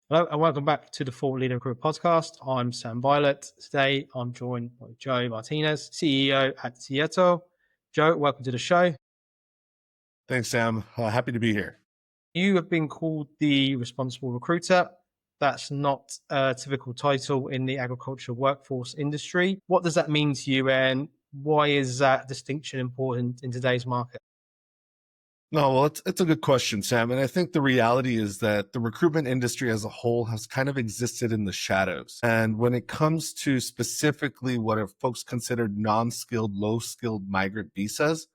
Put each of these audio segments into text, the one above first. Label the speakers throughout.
Speaker 1: Hello and welcome back to the Thought Leader Group podcast. I'm Sam Bylett. Today I'm joined by Joe Martinez, CEO at Cierto. Joe, welcome to the show.
Speaker 2: Thanks, Sam. Happy to be here.
Speaker 1: You have been called the responsible recruiter. That's not a typical title in the agricultural workforce industry. What does that mean to you, and why is that distinction important in today's market?
Speaker 2: No, well, it's a good question, Sam. And I think the reality is that the recruitment industry as a whole has kind of existed in the shadows. And when it comes to specifically what are folks considered non-skilled, low-skilled migrant visas,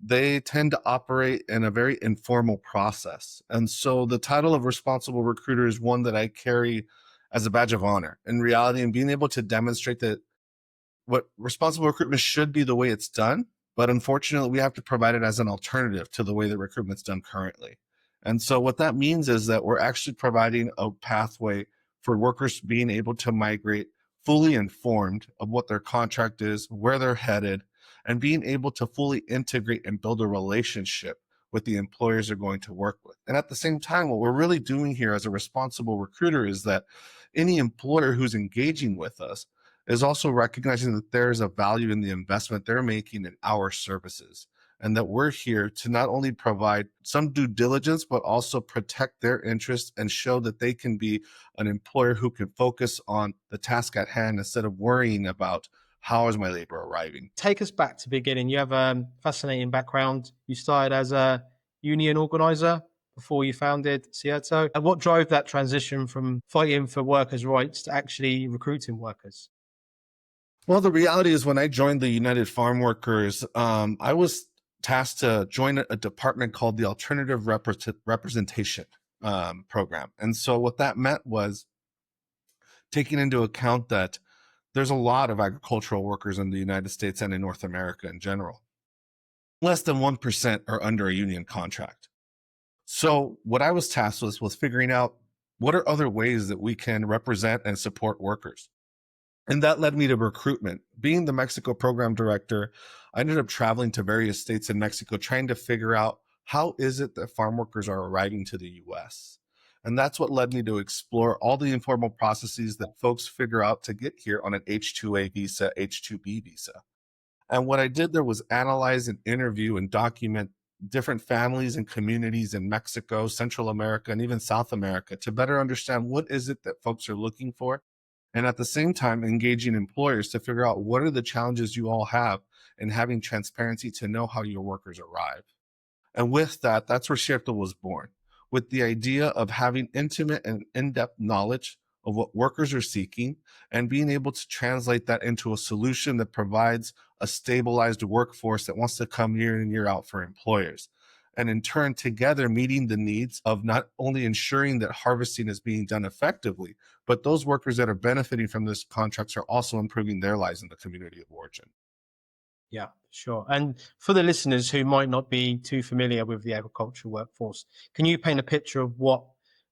Speaker 2: they tend to operate in a very informal process. And so the title of responsible recruiter is one that I carry as a badge of honor in reality, and being able to demonstrate that what responsible recruitment should be the way it's done, but unfortunately we have to provide it as an alternative to the way that recruitment's done currently. And so what that means is that we're actually providing a pathway for workers being able to migrate fully informed of what their contract is, where they're headed, and being able to fully integrate and build a relationship with the employers they're going to work with. And at the same time, what we're really doing here as a responsible recruiter is that any employer who's engaging with us is also recognizing that there is a value in the investment they're making in our services, and that we're here to not only provide some due diligence, but also protect their interests and show that they can be an employer who can focus on the task at hand instead of worrying about how is my labor arriving.
Speaker 1: Take us back to the beginning. You have a fascinating background. You started as a union organizer before you founded Cierto. And what drove that transition from fighting for workers' rights to actually recruiting workers?
Speaker 2: Well, the reality is when I joined the United Farm Workers, I was tasked to join a department called the Alternative Representation Program. And so what that meant was taking into account that there's a lot of agricultural workers in the United States and in North America in general. Less than 1% are under a union contract. So what I was tasked with was figuring out what are other ways that we can represent and support workers. And that led me to recruitment. Being the Mexico program director, I ended up traveling to various states in Mexico, trying to figure out how is it that farm workers are arriving to the US. And that's what led me to explore all the informal processes that folks figure out to get here on an H-2A visa, H-2B visa. And what I did there was analyze and interview and document different families and communities in Mexico, Central America, and even South America to better understand what is it that folks are looking for, and at the same time engaging employers to figure out what are the challenges you all have and having transparency to know how your workers arrive. And with that, that's where Cierto was born, with the idea of having intimate and in-depth knowledge of what workers are seeking and being able to translate that into a solution that provides a stabilized workforce that wants to come year in and year out for employers. And in turn, together meeting the needs of not only ensuring that harvesting is being done effectively, but those workers that are benefiting from this contracts are also improving their lives in the community of origin.
Speaker 1: Yeah, sure. And for the listeners who might not be too familiar with the agricultural workforce, can you paint a picture of what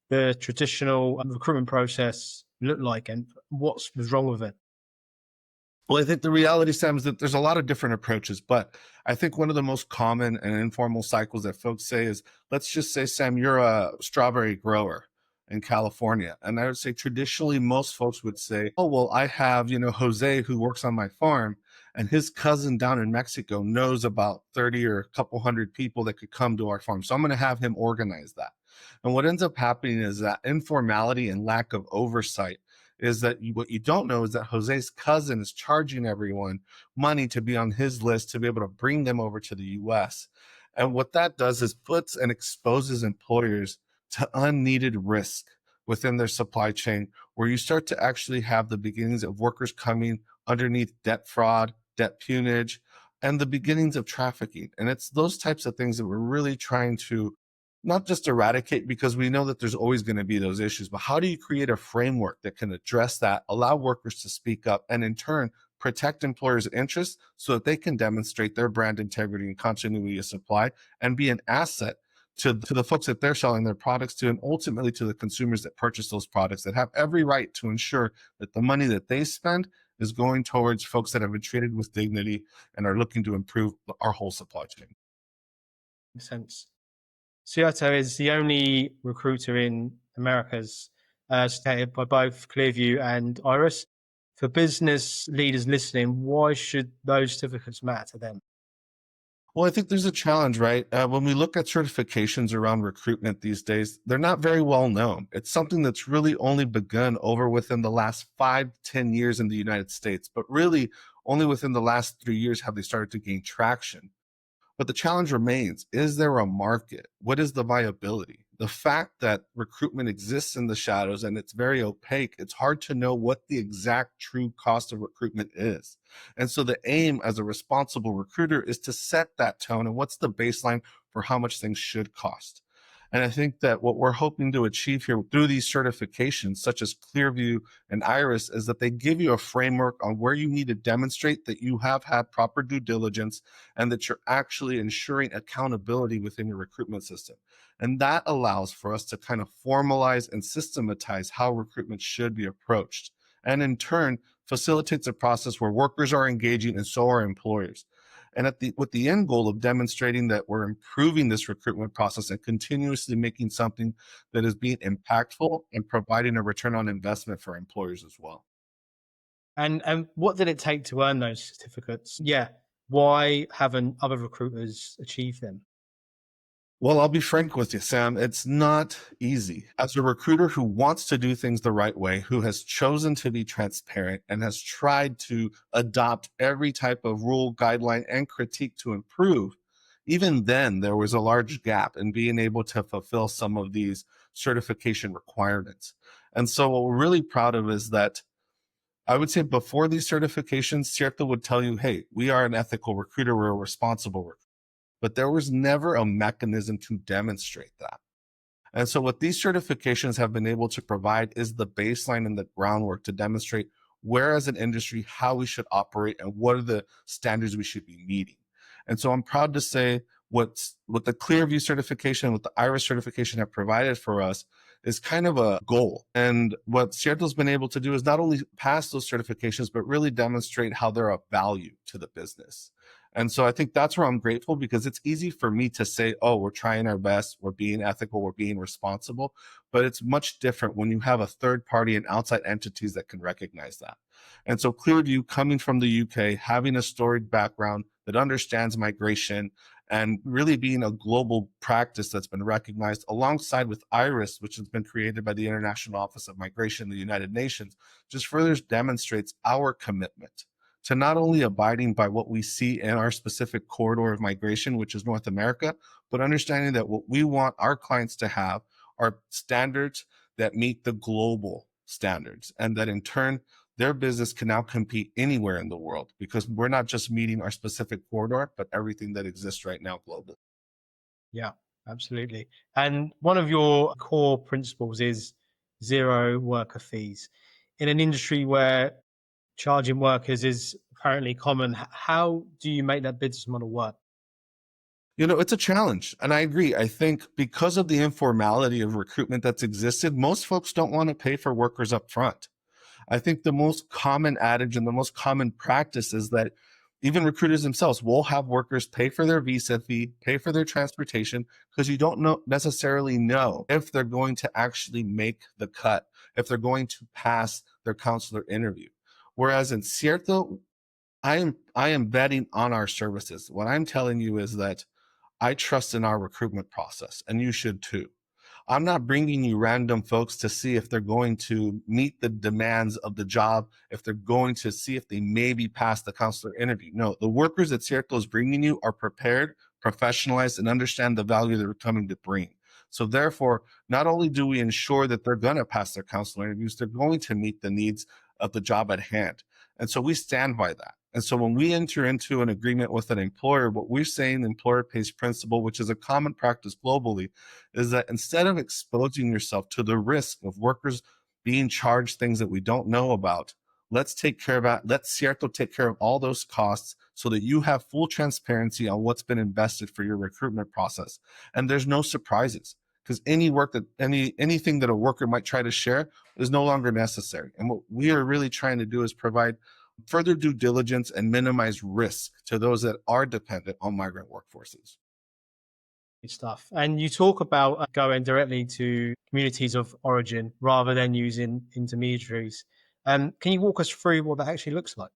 Speaker 1: the traditional recruitment process looked like and what was wrong with it?
Speaker 2: Well, I think the reality, Sam, is that there's a lot of different approaches, but I think one of the most common and informal cycles that folks say is, let's just say, Sam, you're a strawberry grower in California. And I would say traditionally, most folks would say, oh, well, I have, Jose who works on my farm, and his cousin down in Mexico knows about 30 or a couple hundred people that could come to our farm. So I'm going to have him organize that. And what ends up happening is that informality and lack of oversight is that what you don't know is that Jose's cousin is charging everyone money to be on his list to be able to bring them over to the US. And what that does is puts and exposes employers to unneeded risk within their supply chain, where you start to actually have the beginnings of workers coming underneath debt fraud, debt peonage, and the beginnings of trafficking. And it's those types of things that we're really trying to not just eradicate, because we know that there's always going to be those issues, but how do you create a framework that can address that, allow workers to speak up, and in turn protect employers' interests so that they can demonstrate their brand integrity and continuity of supply and be an asset to the folks that they're selling their products to, and ultimately to the consumers that purchase those products, that have every right to ensure that the money that they spend is going towards folks that have been treated with dignity and are looking to improve our whole supply chain.
Speaker 1: Makes sense. Cierto is the only recruiter in Americas stated by both Clearview and Iris. For business leaders listening, why should those certificates matter to them?
Speaker 2: Well, I think there's a challenge, right? When we look at certifications around recruitment these days, they're not very well known. It's something that's really only begun over within the last 5 to 10 years in the United States, but really only within the last 3 years have they started to gain traction. But the challenge remains, is there a market? What is the viability? The fact that recruitment exists in the shadows and it's very opaque, it's hard to know what the exact true cost of recruitment is. And so the aim as a responsible recruiter is to set that tone and what's the baseline for how much things should cost. And I think that what we're hoping to achieve here through these certifications, such as Clearview and Iris, is that they give you a framework on where you need to demonstrate that you have had proper due diligence and that you're actually ensuring accountability within your recruitment system. And that allows for us to kind of formalize and systematize how recruitment should be approached. And in turn, facilitates a process where workers are engaging and so are employers. And with the end goal of demonstrating that we're improving this recruitment process and continuously making something that is being impactful and providing a return on investment for employers as well.
Speaker 1: And what did it take to earn those certificates? Yeah. Why haven't other recruiters achieved them?
Speaker 2: Well, I'll be frank with you, Sam. It's not easy. As a recruiter who wants to do things the right way, who has chosen to be transparent and has tried to adopt every type of rule, guideline, and critique to improve, even then, there was a large gap in being able to fulfill some of these certification requirements. And so, what we're really proud of is that I would say before these certifications, Cierto would tell you, hey, we are an ethical recruiter, we're a responsible recruiter. But there was never a mechanism to demonstrate that. And so what these certifications have been able to provide is the baseline and the groundwork to demonstrate where as an industry, how we should operate and what are the standards we should be meeting. And so I'm proud to say what the Clearview certification, what the Iris certification have provided for us is kind of a goal. And what Cierto's been able to do is not only pass those certifications, but really demonstrate how they're of value to the business. And so I think that's where I'm grateful, because it's easy for me to say, oh, we're trying our best, we're being ethical, we're being responsible. But it's much different when you have a third party and outside entities that can recognize that. And so Clearview, coming from the UK, having a storied background that understands migration and really being a global practice that's been recognized, alongside with Iris, which has been created by the International Office of Migration in the United Nations, just further demonstrates our commitment to not only abiding by what we see in our specific corridor of migration, which is North America, but understanding that what we want our clients to have are standards that meet the global standards, and that in turn, their business can now compete anywhere in the world, because we're not just meeting our specific corridor, but everything that exists right now globally.
Speaker 1: Yeah, absolutely. And one of your core principles is zero worker fees. In an industry where charging workers is apparently common, how do you make that business model work?
Speaker 2: It's a challenge. And I agree. I think because of the informality of recruitment that's existed, most folks don't want to pay for workers up front. I think the most common adage and the most common practice is that even recruiters themselves will have workers pay for their visa fee, pay for their transportation, because you don't necessarily know if they're going to actually make the cut, if they're going to pass their counselor interview. Whereas in Cierto, I am betting on our services. What I'm telling you is that I trust in our recruitment process, and you should too. I'm not bringing you random folks to see if they're going to meet the demands of the job, if they're going to see if they maybe pass the counselor interview. No, the workers that Cierto is bringing you are prepared, professionalized, and understand the value they're coming to bring. So therefore, not only do we ensure that they're going to pass their counselor interviews, they're going to meet the needs of the job at hand. And so we stand by that. And so when we enter into an agreement with an employer, what we're saying, the employer pays principle, which is a common practice globally, is that instead of exposing yourself to the risk of workers being charged things that we don't know about, let's take care of that. Let Cierto take care of all those costs so that you have full transparency on what's been invested for your recruitment process. And there's no surprises, because anything that a worker might try to share is no longer necessary. And what we are really trying to do is provide further due diligence and minimize risk to those that are dependent on migrant workforces.
Speaker 1: Good stuff. And you talk about going directly to communities of origin rather than using intermediaries. Can you walk us through what that actually looks like?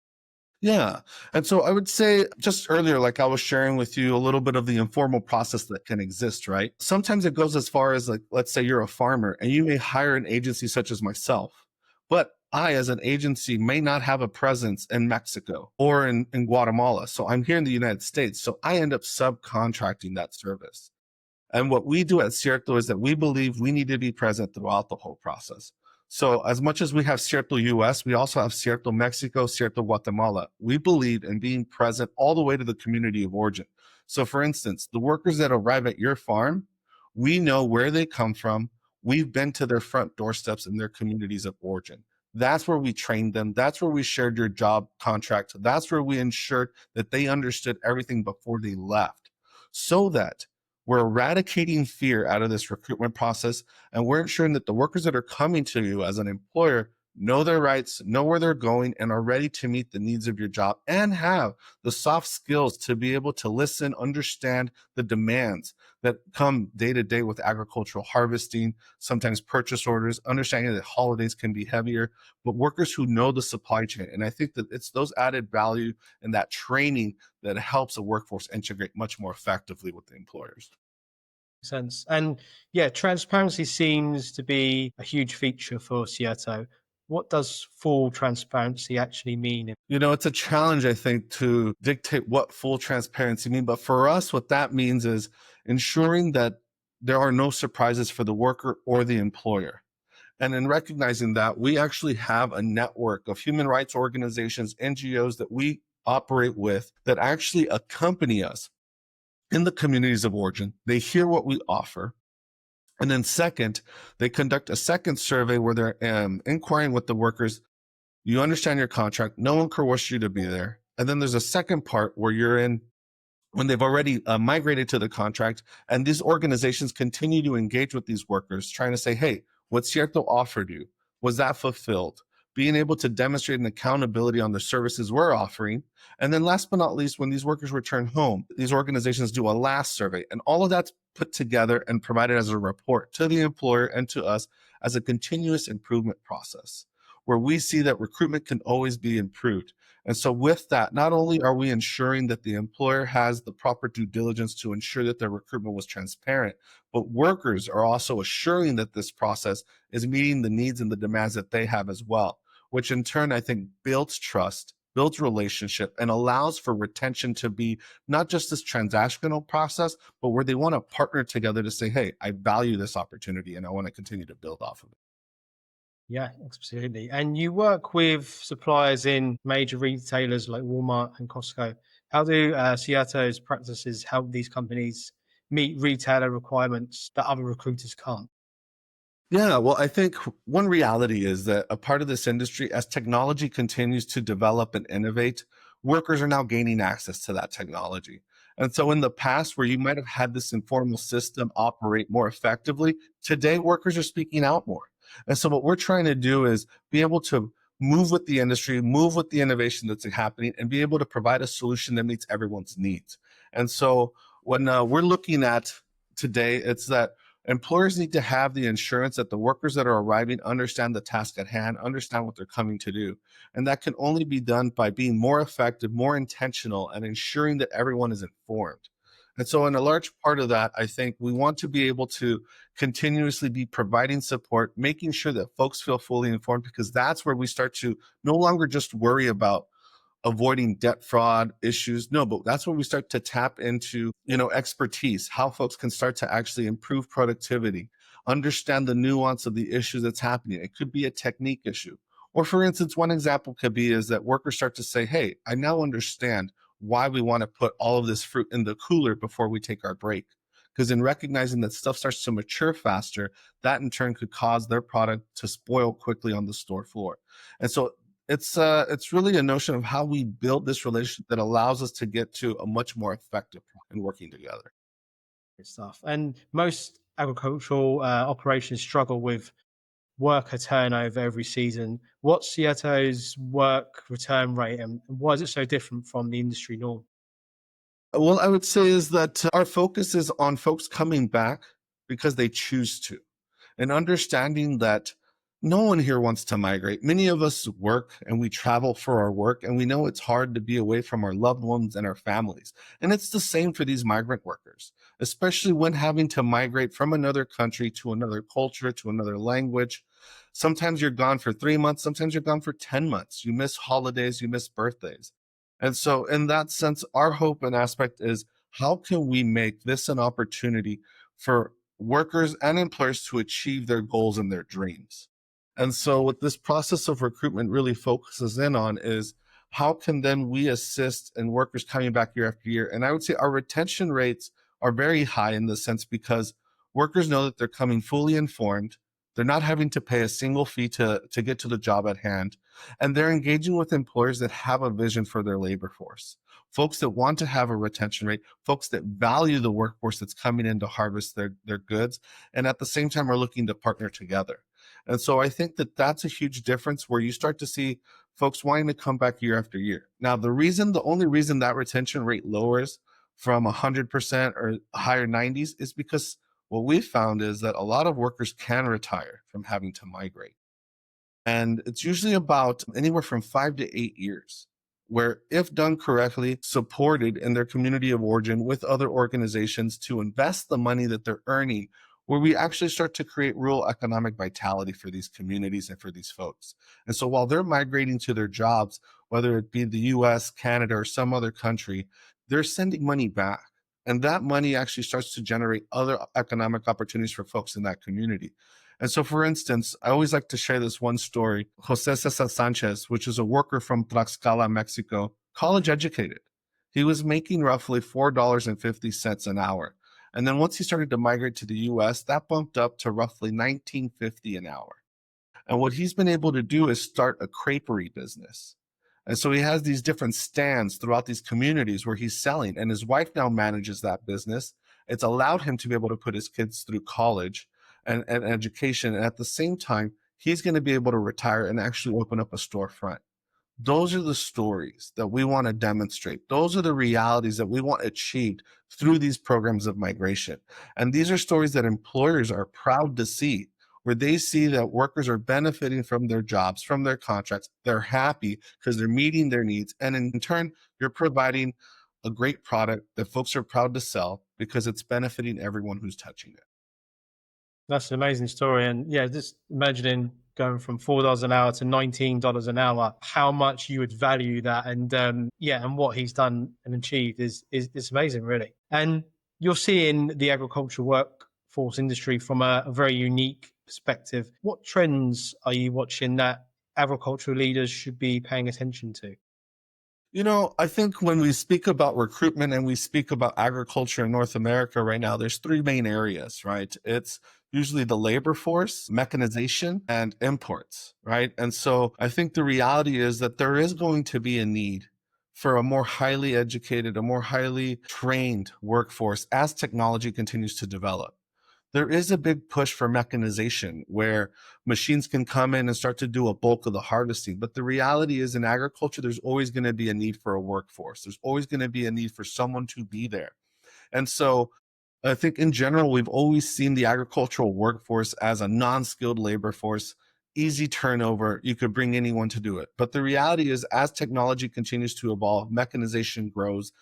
Speaker 2: Yeah. And so I would say just earlier, like I was sharing with you a little bit of the informal process that can exist, right? Sometimes it goes as far as like, let's say you're a farmer and you may hire an agency such as myself, but I, as an agency, may not have a presence in Mexico or in Guatemala. So I'm here in the United States. So I end up subcontracting that service. And what we do at Cierto is that we believe we need to be present throughout the whole process. So as much as we have Cierto US, we also have Cierto Mexico, Cierto Guatemala. We believe in being present all the way to the community of origin. So for instance, the workers that arrive at your farm, we know where they come from. We've been to their front doorsteps in their communities of origin. That's where we trained them. That's where we shared your job contract. That's where we ensured that they understood everything before they left so that we're eradicating fear out of this recruitment process, and we're ensuring that the workers that are coming to you as an employer know their rights, know where they're going, and are ready to meet the needs of your job and have the soft skills to be able to listen, understand the demands that come day to day with agricultural harvesting, sometimes purchase orders, understanding that holidays can be heavier, but workers who know the supply chain. And I think that it's those added value and that training that helps a workforce integrate much more effectively with the employers.
Speaker 1: Sense. And yeah, transparency seems to be a huge feature for Cierto. What does full transparency actually mean?
Speaker 2: You know, it's a challenge, I think, to dictate what full transparency means. But for us, what that means is ensuring that there are no surprises for the worker or the employer. And in recognizing that, we actually have a network of human rights organizations, NGOs that we operate with that actually accompany us in the communities of origin. They hear what we offer. And then second, they conduct a second survey where they're inquiring with the workers. You understand your contract. No one coerced you to be there. And then there's a second part where you're in when they've already migrated to the contract. And these organizations continue to engage with these workers, trying to say, hey, what Cierto offered you, was that fulfilled? Being able to demonstrate an accountability on the services we're offering. And then last but not least, when these workers return home, these organizations do a last survey. And all of that's put together and provided as a report to the employer and to us as a continuous improvement process where we see that recruitment can always be improved. And so with that, not only are we ensuring that the employer has the proper due diligence to ensure that their recruitment was transparent, but workers are also assuring that this process is meeting the needs and the demands that they have as well, which in turn, I think builds trust, builds relationship, and allows for retention to be not just this transactional process, but where they want to partner together to say, hey, I value this opportunity and I want to continue to build off of it.
Speaker 1: Yeah, absolutely. And you work with suppliers in major retailers like Walmart and Costco. How do Ciato's practices help these companies meet retailer requirements that other recruiters can't?
Speaker 2: Yeah, well, I think one reality is that a part of this industry, as technology continues to develop and innovate, workers are now gaining access to that technology. And so in the past, where you might have had this informal system operate more effectively, today workers are speaking out more. And so what we're trying to do is be able to move with the industry, move with the innovation that's happening, and be able to provide a solution that meets everyone's needs. And so when we're looking at today, it's that employers need to have the insurance that the workers that are arriving understand the task at hand, understand what they're coming to do. And that can only be done by being more effective, more intentional, and ensuring that everyone is informed. And so, in a large part of that, I think we want to be able to continuously be providing support, making sure that folks feel fully informed, because that's where we start to no longer just worry about avoiding debt fraud issues. No, but that's when we start to tap into, expertise, how folks can start to actually improve productivity, understand the nuance of the issue that's happening. It could be a technique issue. Or for instance, one example could be is that workers start to say, hey, I now understand why we want to put all of this fruit in the cooler before we take our break. Because in recognizing that stuff starts to mature faster, that in turn could cause their product to spoil quickly on the store floor. And so it's really a notion of how we build this relationship that allows us to get to a much more effective point in working together.
Speaker 1: Good stuff. And most agricultural operations struggle with worker turnover every season. What's Ciato's work return rate and why is it so different from the industry norm?
Speaker 2: Well, I would say is that our focus is on folks coming back because they choose to, and understanding that no one here wants to migrate. Many of us work and we travel for our work, and we know it's hard to be away from our loved ones and our families. And it's the same for these migrant workers, especially when having to migrate from another country to another culture, to another language. Sometimes you're gone for 3 months, sometimes you're gone for 10 months. You miss holidays, you miss birthdays. And so, in that sense, our hope and aspect is how can we make this an opportunity for workers and employers to achieve their goals and their dreams? And so, what this process of recruitment really focuses in on is how can then we assist in workers coming back year after year? And I would say our retention rates are very high in this sense because workers know that they're coming fully informed. They're not having to pay a single fee to get to the job at hand, and they're engaging with employers that have a vision for their labor force, folks that want to have a retention rate, folks that value the workforce that's coming in to harvest their goods, and at the same time are looking to partner together. And so I think that that's a huge difference where you start to see folks wanting to come back year after year. Now, the only reason that retention rate lowers from 100% or higher 90s is because what we found is that a lot of workers can retire from having to migrate. And it's usually about anywhere from 5 to 8 years, where, if done correctly, supported in their community of origin with other organizations to invest the money that they're earning, where we actually start to create real economic vitality for these communities and for these folks. And so while they're migrating to their jobs, whether it be the US, Canada, or some other country, they're sending money back. And that money actually starts to generate other economic opportunities for folks in that community. And so, for instance, I always like to share this one story. Jose Cesar Sanchez, which is a worker from Tlaxcala, Mexico, college educated. He was making roughly $4.50 an hour. And then once he started to migrate to the US, that bumped up to roughly $19.50 an hour. And what he's been able to do is start a creperie business. And so he has these different stands throughout these communities where he's selling, and his wife now manages that business. It's allowed him to be able to put his kids through college and education. And at the same time, he's going to be able to retire and actually open up a storefront. Those are the stories that we want to demonstrate. Those are the realities that we want achieved through these programs of migration. And these are stories that employers are proud to see, where they see that workers are benefiting from their jobs, from their contracts. They're happy because they're meeting their needs. And in turn, you're providing a great product that folks are proud to sell because it's benefiting everyone who's touching it.
Speaker 1: That's an amazing story. And yeah, just imagining going from $4 an hour to $19 an hour, how much you would value that. And yeah, and what he's done and achieved is it's amazing, really. And you're seeing the agricultural workforce industry from a very unique perspective. What trends are you watching that agricultural leaders should be paying attention to?
Speaker 2: You know, I think when we speak about recruitment and we speak about agriculture in North America right now, there's three main areas, right? It's usually the labor force, mechanization, and imports, right? And so I think the reality is that there is going to be a need for a more highly educated, a more highly trained workforce as technology continues to develop. There is a big push for mechanization where machines can come in and start to do a bulk of the harvesting. But the reality is, in agriculture, there's always going to be a need for a workforce. There's always going to be a need for someone to be there. And so I think in general, we've always seen the agricultural workforce as a non-skilled labor force, easy turnover. You could bring anyone to do it. But the reality is, as technology continues to evolve, mechanization grows,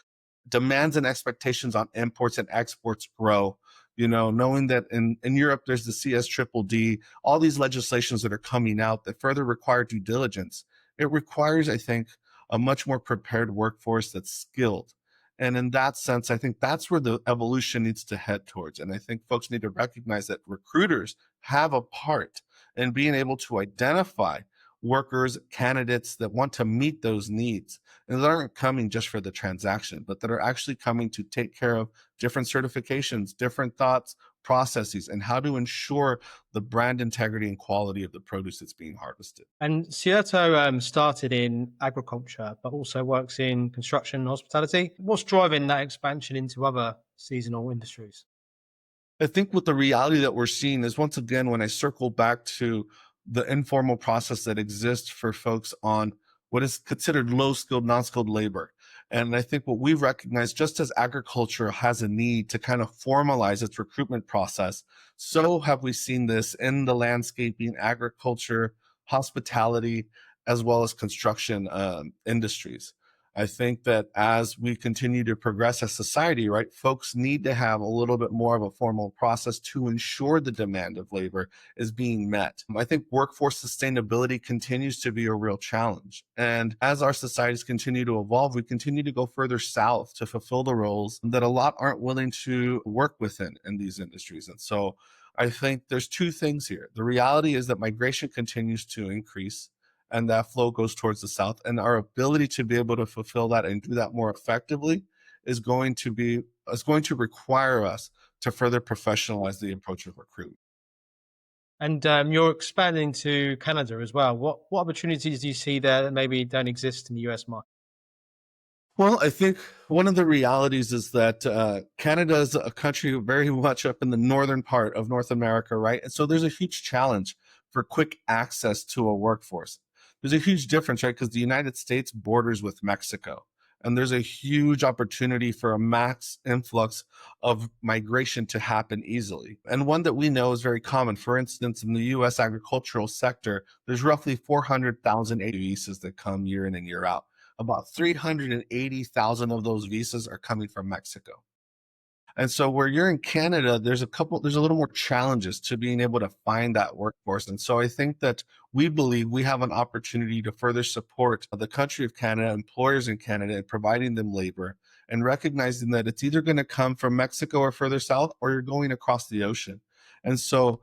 Speaker 2: demands and expectations on imports and exports grow. You know, knowing that in Europe, there's the CS triple D, all these legislations that are coming out that further require due diligence. It requires, I think, a much more prepared workforce that's skilled. And in that sense, I think that's where the evolution needs to head towards. And I think folks need to recognize that recruiters have a part in being able to identify workers, candidates that want to meet those needs, and that aren't coming just for the transaction, but that are actually coming to take care of different certifications, different thoughts, processes, and how to ensure the brand integrity and quality of the produce that's being harvested.
Speaker 1: And Cierto started in agriculture, but also works in construction and hospitality. What's driving that expansion into other seasonal industries?
Speaker 2: I think what the reality that we're seeing is, once again, when I circle back to the informal process that exists for folks on what is considered low skilled, non skilled labor. And I think what we've recognized, just as agriculture has a need to kind of formalize its recruitment process, so have we seen this in the landscaping, agriculture, hospitality, as well as construction industries. I think that as we continue to progress as society, right, folks need to have a little bit more of a formal process to ensure the demand of labor is being met. I think workforce sustainability continues to be a real challenge. And as our societies continue to evolve, we continue to go further south to fulfill the roles that a lot aren't willing to work within in these industries. And so I think there's two things here. The reality is that migration continues to increase and that flow goes towards the south. And our ability to be able to fulfill that and do that more effectively is going to require us to further professionalize the approach of recruitment.
Speaker 1: And you're expanding to Canada as well. What opportunities do you see there that maybe don't exist in the US market?
Speaker 2: Well, I think one of the realities is that Canada is a country very much up in the northern part of North America, right? And so there's a huge challenge for quick access to a workforce. There's a huge difference, right? Because the United States borders with Mexico, and there's a huge opportunity for a mass influx of migration to happen easily. And one that we know is very common. For instance, in the US agricultural sector, there's roughly 400,000 visas that come year in and year out. About 380,000 of those visas are coming from Mexico. And so where you're in Canada, there's a little more challenges to being able to find that workforce. And so I think that we believe we have an opportunity to further support the country of Canada, employers in Canada, and providing them labor and recognizing that it's either going to come from Mexico or further south, or you're going across the ocean. And so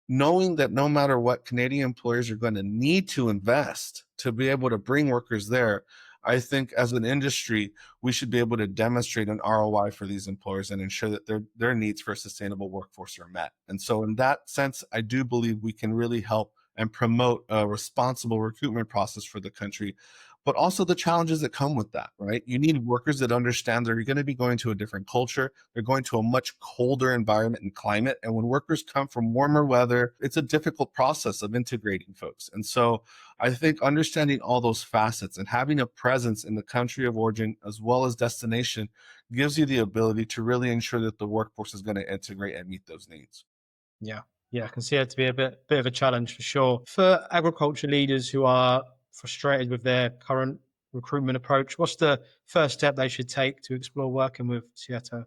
Speaker 2: knowing that no matter what, Canadian employers are going to need to invest to be able to bring workers there, I think as an industry, we should be able to demonstrate an ROI for these employers and ensure that their needs for a sustainable workforce are met. And so in that sense, I do believe we can really help and promote a responsible recruitment process for the country, but also the challenges that come with that, right? You need workers that understand they're going to be going to a different culture. They're going to a much colder environment and climate. And when workers come from warmer weather, it's a difficult process of integrating folks. And so I think understanding all those facets and having a presence in the country of origin as well as destination gives you the ability to really ensure that the workforce is going to integrate and meet those needs.
Speaker 1: Yeah, yeah, I can see it to be a bit of a challenge for sure. For agriculture leaders who are frustrated with their current recruitment approach, what's the first step they should take to explore working with Cierto?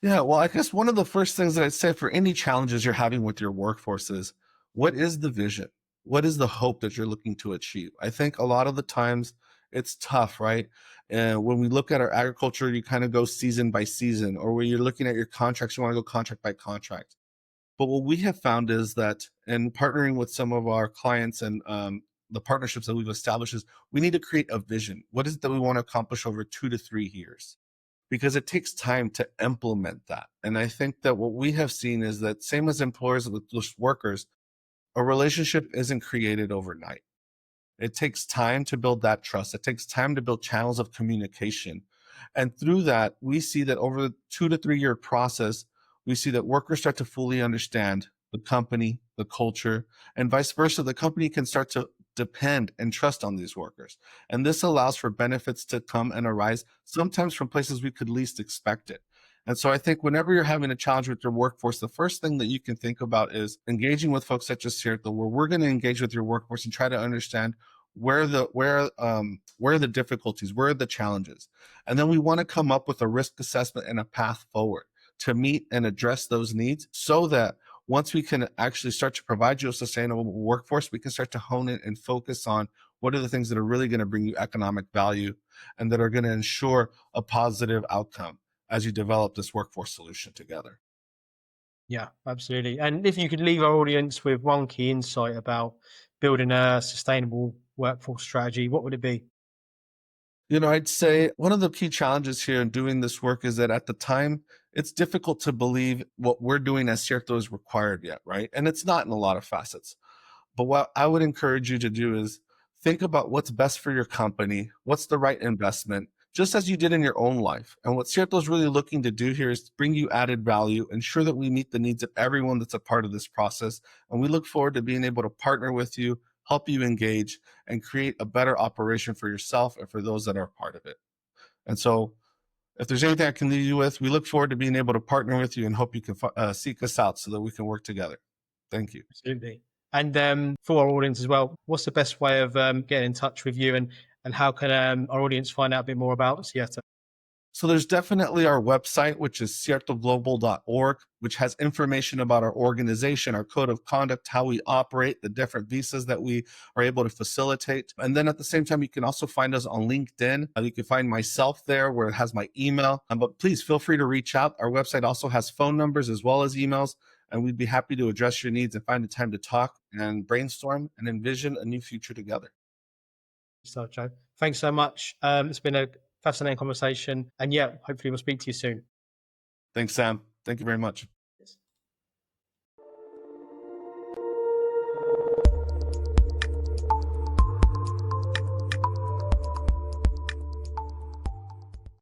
Speaker 2: Yeah, well, I guess one of the first things that I'd say for any challenges you're having with your workforce is, what is the vision? What is the hope that you're looking to achieve? I think a lot of the times it's tough, right? And when we look at our agriculture, you kind of go season by season, or when you're looking at your contracts, you want to go contract by contract. But what we have found is that in partnering with some of our clients and the partnerships that we've established is we need to create a vision. What is it that we want to accomplish over 2 to 3 years? Because it takes time to implement that. And I think that what we have seen is that same as employers with workers, a relationship isn't created overnight. It takes time to build that trust. It takes time to build channels of communication. And through that, we see that over the 2 to 3 year process, we see that workers start to fully understand the company, the culture, and vice versa. The company can start to depend and trust on these workers. And this allows for benefits to come and arise, sometimes from places we could least expect it. And so I think whenever you're having a challenge with your workforce, the first thing that you can think about is engaging with folks such as Cierto, where we're going to engage with your workforce and try to understand where are the difficulties, where are the challenges, and then we want to come up with a risk assessment and a path forward to meet and address those needs, so that once we can actually start to provide you a sustainable workforce, we can start to hone it and focus on what are the things that are really going to bring you economic value and that are going to ensure a positive outcome as you develop this workforce solution together.
Speaker 1: Yeah, absolutely. And if you could leave our audience with one key insight about building a sustainable workforce strategy, what would it be?
Speaker 2: I'd say one of the key challenges here in doing this work is that at the time, it's difficult to believe what we're doing as Cierto is required yet, right? And it's not in a lot of facets. But what I would encourage you to do is think about what's best for your company, what's the right investment, just as you did in your own life. And what Cierto is really looking to do here is bring you added value, ensure that we meet the needs of everyone that's a part of this process. And we look forward to being able to partner with you, help you engage, and create a better operation for yourself and for those that are part of it. And so if there's anything I can leave you with, we look forward to being able to partner with you and hope you can seek us out so that we can work together. Thank you.
Speaker 1: Absolutely. And for our audience as well, what's the best way of getting in touch with you, and how can our audience find out a bit more about Cierto?
Speaker 2: So there's definitely our website, which is ciertoglobal.org, which has information about our organization, our code of conduct, how we operate, the different visas that we are able to facilitate. And then at the same time, you can also find us on LinkedIn. You can find myself there where it has my email. But please feel free to reach out. Our website also has phone numbers as well as emails, and we'd be happy to address your needs and find a time to talk and brainstorm and envision a new future together.
Speaker 1: So, Joe, thanks so much. It's been a fascinating conversation, and yeah, hopefully we'll speak to you soon.
Speaker 2: Thanks, Sam. Thank you very much.